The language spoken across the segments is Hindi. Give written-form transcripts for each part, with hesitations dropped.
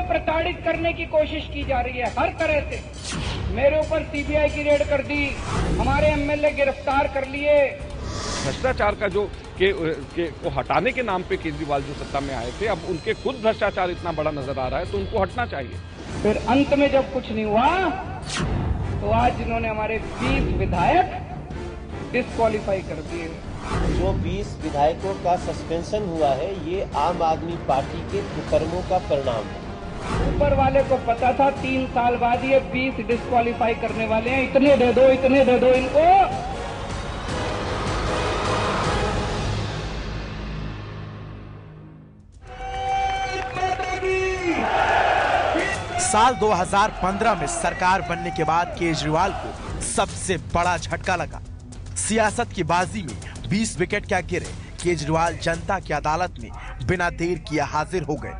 प्रताड़ित करने की कोशिश की जा रही है हर तरह से। मेरे ऊपर सीबीआई की रेड कर दी, हमारे एमएलए गिरफ्तार कर लिए। भ्रष्टाचार का जो को हटाने के नाम पे केजरीवाल जो सत्ता में आए थे, अब उनके खुद भ्रष्टाचार इतना बड़ा नजर आ रहा है तो उनको हटना चाहिए। फिर अंत में जब कुछ नहीं हुआ तो आज इन्होंने हमारे 20 विधायक डिस्क्वालीफाई कर दिए। जो 20 विधायकों का सस्पेंशन हुआ है, ये आम आदमी पार्टी के कुकर्मों का परिणाम है। ऊपर वाले को पता था 3 साल बाद ये 20 डिस्क्वालीफाई करने वाले हैं, इतने दे दो इनको। साल 2015 में सरकार बनने के बाद केजरीवाल को सबसे बड़ा झटका लगा। सियासत की बाजी में 20 विकेट क्या गिरे, केजरीवाल जनता की अदालत में बिना देर किए हाजिर हो गए।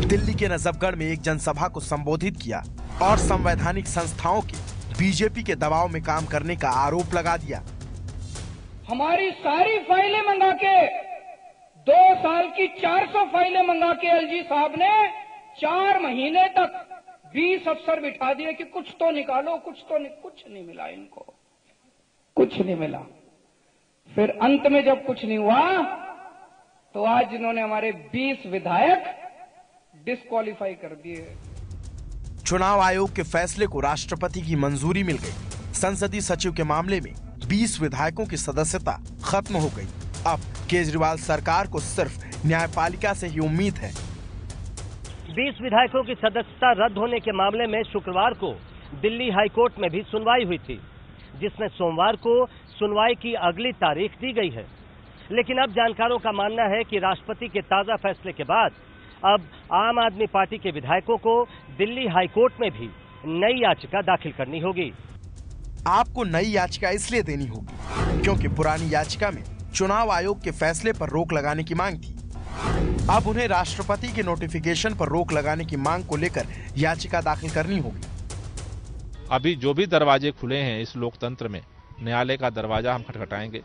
दिल्ली के नजफगढ़ में एक जनसभा को संबोधित किया और संवैधानिक संस्थाओं के बीजेपी के दबाव में काम करने का आरोप लगा दिया। हमारी सारी फाइलें मंगा के 2 साल की 400 फाइलें मंगा के एलजी साहब ने 4 महीने तक 20 अफसर बिठा दिए कि कुछ तो निकालो, कुछ नहीं मिला इनको, कुछ नहीं मिला। फिर अंत में जब कुछ नहीं हुआ तो आज इन्होंने हमारे 20 विधायक डिस्क्वालीफाई कर दिए। चुनाव आयोग के फैसले को राष्ट्रपति की मंजूरी मिल गई। संसदीय सचिव के मामले में 20 विधायकों की सदस्यता खत्म हो गई। अब केजरीवाल सरकार को सिर्फ न्यायपालिका से ही उम्मीद है। 20 विधायकों की सदस्यता रद्द होने के मामले में शुक्रवार को दिल्ली हाईकोर्ट में भी सुनवाई हुई थी, जिसमें सोमवार को सुनवाई की अगली तारीख दी गई है। लेकिन अब जानकारों का मानना है कि राष्ट्रपति के ताजा फैसले के बाद अब आम आदमी पार्टी के विधायकों को दिल्ली हाईकोर्ट में भी नई याचिका दाखिल करनी होगी। आपको नई याचिका इसलिए देनी होगी क्योंकि पुरानी याचिका में चुनाव आयोग के फैसले पर रोक लगाने की मांग थी। अब उन्हें राष्ट्रपति के नोटिफिकेशन पर रोक लगाने की मांग को लेकर याचिका दाखिल करनी होगी। अभी जो भी दरवाजे खुले हैं इस लोकतंत्र में, न्यायालय का दरवाजा हम खटखटाएंगे।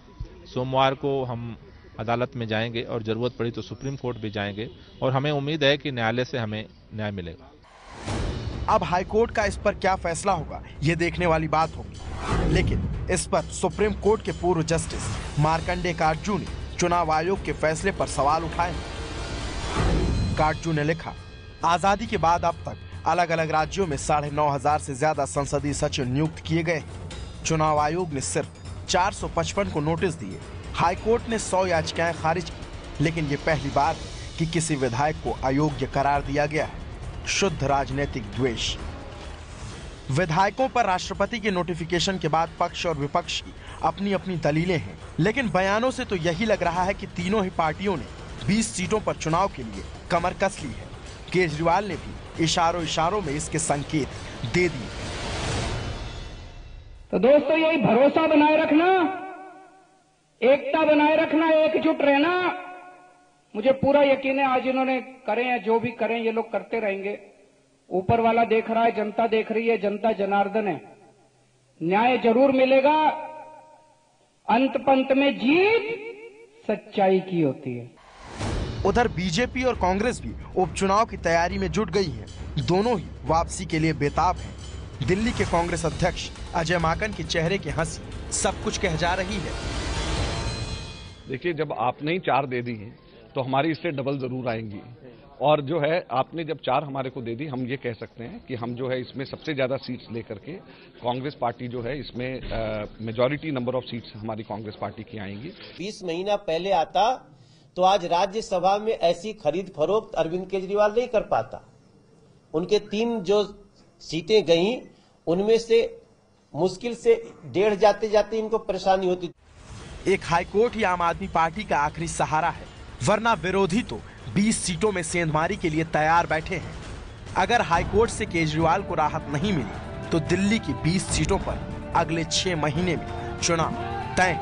सोमवार को हम अदालत में जाएंगे और जरूरत पड़ी तो सुप्रीम कोर्ट भी जाएंगे और हमें उम्मीद है कि न्यायालय से हमें न्याय मिलेगा। अब हाईकोर्ट का इस पर क्या फैसला होगा, ये देखने वाली बात होगी। लेकिन इस पर सुप्रीम कोर्ट के पूर्व जस्टिस मार्कंडे काटजू ने चुनाव आयोग के फैसले पर सवाल उठाए। काटजू ने लिखा, आजादी के बाद अब तक अलग अलग राज्यों में 9,500 से ज्यादा संसदीय सचिव नियुक्त किए गए। चुनाव आयोग ने सिर्फ 455 को नोटिस दिए। हाईकोर्ट ने 100 याचिकाएं खारिज की, लेकिन ये पहली बार है कि किसी विधायक को अयोग्य करार दिया गया है। शुद्ध राजनीतिक द्वेष। विधायकों पर राष्ट्रपति के नोटिफिकेशन के बाद पक्ष और विपक्ष की अपनी अपनी दलीलें हैं, लेकिन बयानों से तो यही लग रहा है कि तीनों ही पार्टियों ने 20 सीटों पर चुनाव के लिए कमर कस ली है। केजरीवाल ने भी इशारों में इसके संकेत दे दिए। तो दोस्तों, यही भरोसा बनाए रखना, एकता बनाए रखना, एकजुट रहना। मुझे पूरा यकीन है आज इन्होंने करें या जो भी करें ये लोग करते रहेंगे। ऊपर वाला देख रहा है, जनता देख रही है, जनता जनार्दन है। न्याय जरूर मिलेगा। अंत पंत में जीत सच्चाई की होती है। उधर बीजेपी और कांग्रेस भी उपचुनाव की तैयारी में जुट गई है। दोनों ही वापसी के लिए बेताब हैं। दिल्ली के कांग्रेस अध्यक्ष अजय माकन के चेहरे की हंसी सब कुछ कह जा रही है। देखिए, जब आपने ही 4 दे दी हैं तो हमारी इससे डबल जरूर आएंगी। और जो है, आपने जब 4 हमारे को दे दी, हम ये कह सकते हैं कि हम जो है इसमें सबसे ज्यादा सीट्स लेकर के कांग्रेस पार्टी जो है इसमें मेजॉरिटी नंबर ऑफ सीट्स हमारी कांग्रेस पार्टी की आएंगी। 20 महीना पहले आता तो आज राज्यसभा में ऐसी खरीद फरोख्त अरविंद केजरीवाल नहीं कर पाता। उनके 3 जो सीटें गईं, उनमें से मुश्किल से 1.5 जाते जाते इनको परेशानी होती। एक हाईकोर्ट ही आम आदमी पार्टी का आखिरी सहारा है, वरना विरोधी तो 20 सीटों में सेंधमारी के लिए तैयार बैठे हैं। अगर हाईकोर्ट से केजरीवाल को राहत नहीं मिली तो दिल्ली की 20 सीटों पर अगले 6 महीने में चुनाव तय।